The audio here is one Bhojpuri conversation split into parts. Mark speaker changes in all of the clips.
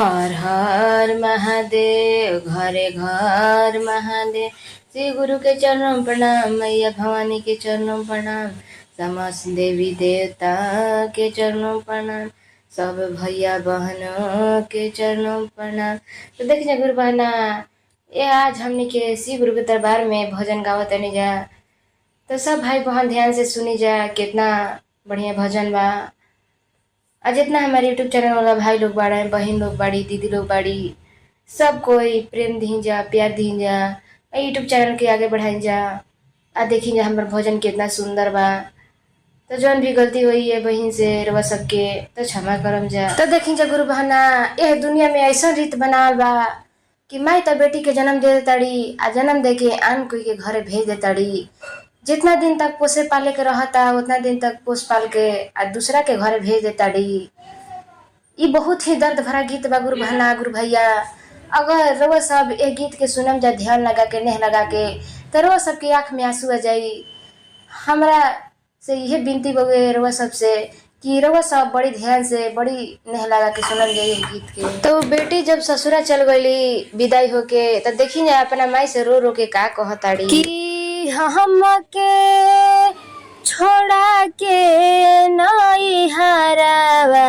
Speaker 1: हर हर महादेव, घरे घर महादेव। श्री गुरु के चरणों में प्रणाम, मैया भवानी के चरणों में प्रणाम, समस्त देवी देवता के चरणों में प्रणाम, सब भैया बहनों के चरणों में प्रणाम। तो देखिए गुरु बहना, ये आज हमने के श्री गुरु के दरबार में भजन गावत नहीं जा। तो सब भाई बहन ध्यान से सुनी जा, कितना बढ़िया भजन बा। और जितना हमारे यूट्यूब चैनल वाला भाई लोग बाड़ा, बहन लोग बाड़ी, दीदी लोग बाड़ी, सब कोई प्रेम दी जा, प्यार दी जा, यूट्यूब चैनल के आगे बढ़ाई जा। आ देखी जा हमारे भजन कितना सुंदर बा। तो जौन भी गलती हुई है बहन से रवा सबके तो क्षमा करम जा। तो देखी जा गुरु बहना, यह दुनिया में ऐसा रीत बनावल बा कि माई तो बेटी के जन्म दे देताड़ी, आ जन्म दे के आन कोई के घरे भेज देताड़ी। जितना दिन तक पोसे पाले के रहता उतना दिन तक पोस पाल के आ दूसरा के घरे भेज देताड़ी। ये बहुत ही दर्द भरा गीत बा गुरु बहना, गुरु भैया। अगर रवा सब ये गीत के सुनम जा, ध्यान लगा के, नेह लगा के, तो रवा सबकी आँख में आंसू आ जाई। हमरा से यह विनती बगे रवा सबसे कि रवा सब बड़ी ध्यान से, बड़ी नेह लगा के सुनल जाइए गीत के। तो बेटी जब ससुरा चल गई विदाई होके, तो देखी जा अपना माई से रो रो के का कहताड़ी कि हम के छोड़ा के नई हरावा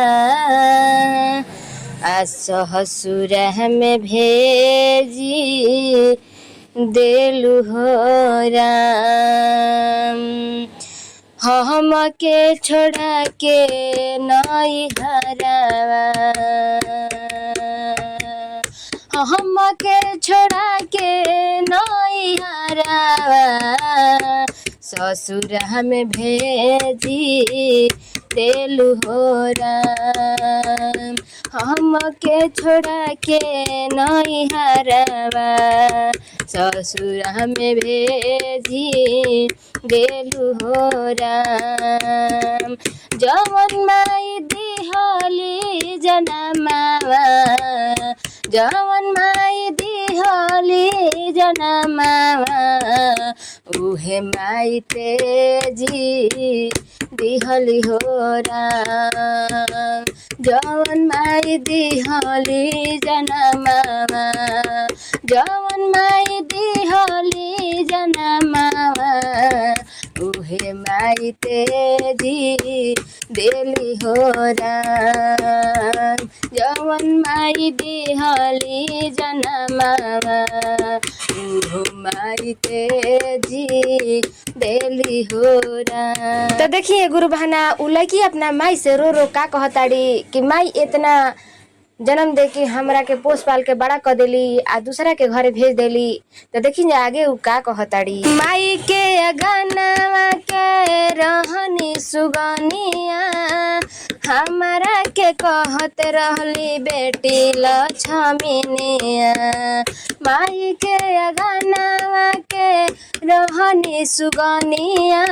Speaker 1: आ ससुर में भेजी देलु हो राम। हम के छोड़ा के नई हरावा, हम के छोड़ा के नई हरावा ससुर में भेजी देलु हो राम। हम के छोड़ा के नई हरावा ससुर में भेजी देलु हो राम। जवन माई दिहली जनमावा, जवन माई दिहली जनमावा उहे माई तेजी दिहली हो राम। जवन माई दिहली जनमावा, जवन माई दिहली जनमावा उहे माई तेजी देली हो राम। जवन माई दिहली जनमावा उहो माई तेजी देली हो राम। तो देखिए गुरु बहना, उ लड़की अपना माई से रो रो का कहताड़ी कि माई इतना जन्म दे के हमरा के पोस पाल के बड़ा कर देली आ दूसरा के घरे भेज देली। तो देखी आगे उ का कहताड़ी। माई के अगनावा के रहनी सुगनिया हमरा के कहत रहली बेटी लक्ष्मीनिया। माई के अगनावा के रहनी सुगनिया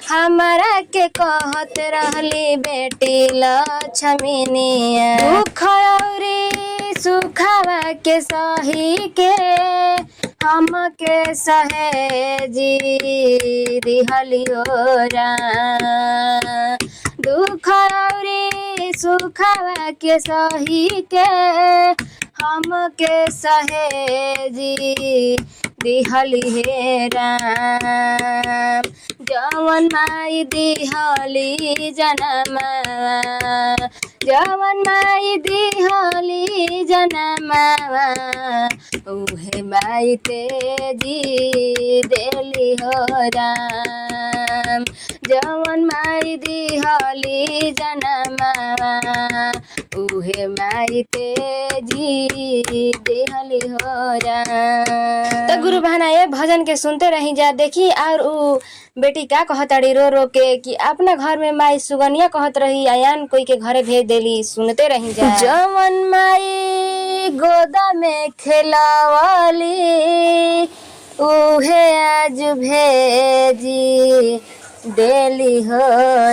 Speaker 1: हमरा के कहत रहली बेटी लक्ष्मीनिया। दुख औरी सुखावा के सही के हम के सहेजी दिहली हो राम। दुख औरी सुखावा के सही के हम के सहेजी दिहली हे राम। जवन माई दिहली जनमावा, जवन माई दिहली जनमावा उहे माई तेजी देली हो राम। जवन माई दिहली जनमावा उहे माई तेजी देहली हो राम। तो गुरु बहना, ये भजन के सुनते रही जा। देखी और उ बेटी का कहताड़ी रो रो के कि अपना घर में माई सुगनिया कहत रही आयान कोई के घरे भेज देली। सुनते रही जा। जवन माई गोदा में खेलावली उहे आज भेजी देली हो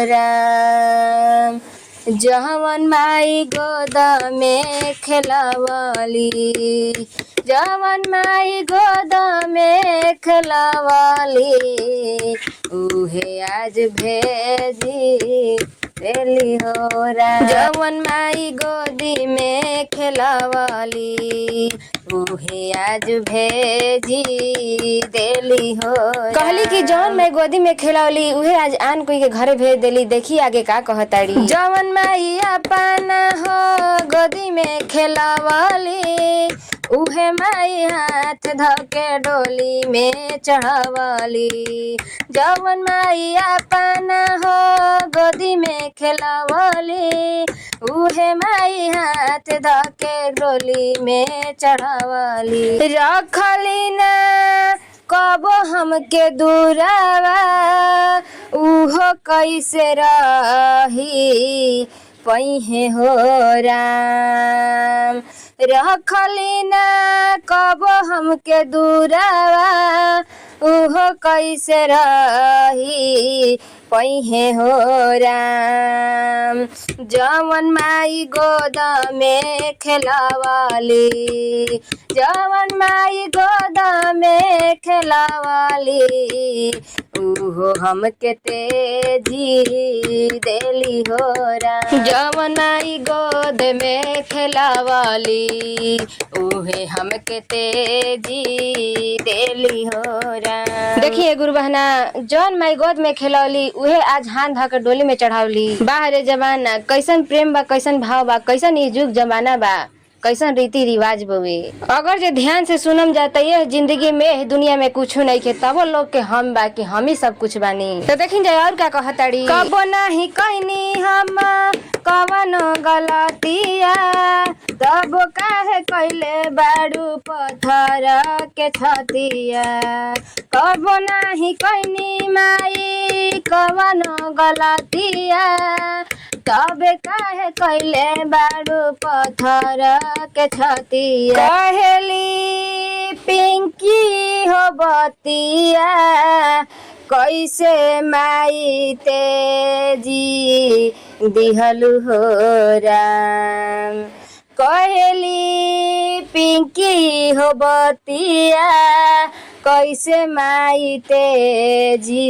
Speaker 1: राम। जवन माई गोदा में खेलावली, जवन माई गोदा में खेलावली उहे आज भेजी देली हो राम। जवन माई गोदी में खेलावली उहे आज भेजी देली हो राम। कहली कि जवन माई गोदी में खेलावली उहे आज आन कोई के घरे भेज देली। देखी आगे का कहताड़ी। जवन माई अपना हो गोदी में खेलावली उहे माई हाथ धके डोली में चढ़ावली। जवन माई अपना हो गोदी में खेलावली उहे माई हाथ धके डोली में चढ़ावली। रखली ना कबो हमके दूरावा उहो कैसे रही पहिए हो राम। रखली ना कबो हमके दूरावा उहो कैसे रही पहिए हो राम। जवन माई गोद में खेलावली जवन माई गोद में खेलावली उहो हमके तेजी देली हो राम। जवन माई गोद में खेलावली उहे हमके तेजी देली हो राम। देखिए गुरु बहना जौन माई गोद में खेलौली उहे आज हाथ धके डोली में चढ़ावली। बाहरे जमाना कैसन प्रेम बा कैसन भाव बा कैसन ई जुग जमाना बा कैसन रीति रिवाज बवे। अगर जे ध्यान से सुनम जाता ये जिंदगी में दुनिया में कुछ नहीं के तब लोग के हम बा कि हम ही सब कुछ बानी। तो देखिन जाए और का कहताड़ी। कबो नहीं कहनी हम कवनो गलतिया तब काहे कैले बाड़ू पत्थर के छतिया। कबो नहीं कहनी माई कवनो गलतिया तब काहे कैले बाड़ू पत्थर के छतिया। कहेली पिंकी हो बतिया कैसे माई तेजी दिहलु हो राम। कहेली पिंकी हो बतिया कैसे माई तेजी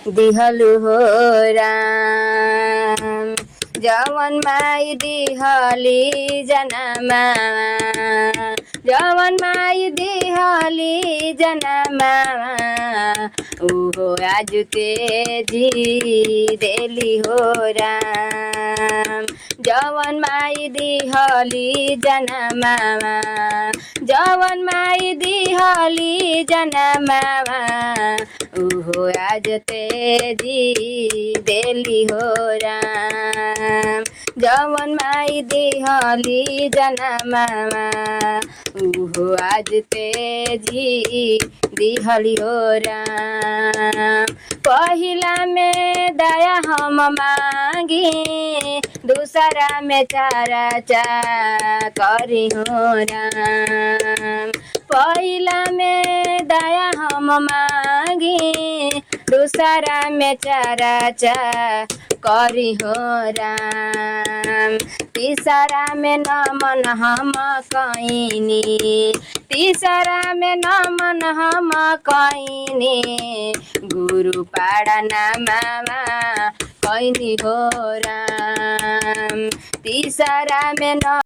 Speaker 1: दिहलु हो राम। जवन माई दिहली जनमा जवन माई दिहली जनमा उहो आज तेजी देली हो राम। जवन माई दिहली जनमा जवन माई दिहली जनमा उहो आज तेजी देली हो राम। जवन माई दिहली जनमा उहो आज तेजी दिहली हो राम। पहिला में दया हम मांगी दूसरा में चारा चा करी हो राम। पहिला में दया हम मांगी दूसरा में चारा चा करी हो राम। तीसरा में नमन हम कईनी तीसरा में नमन हम कईनी गुरु पाड़ा नामा कईनी हो राम। तीसरा में न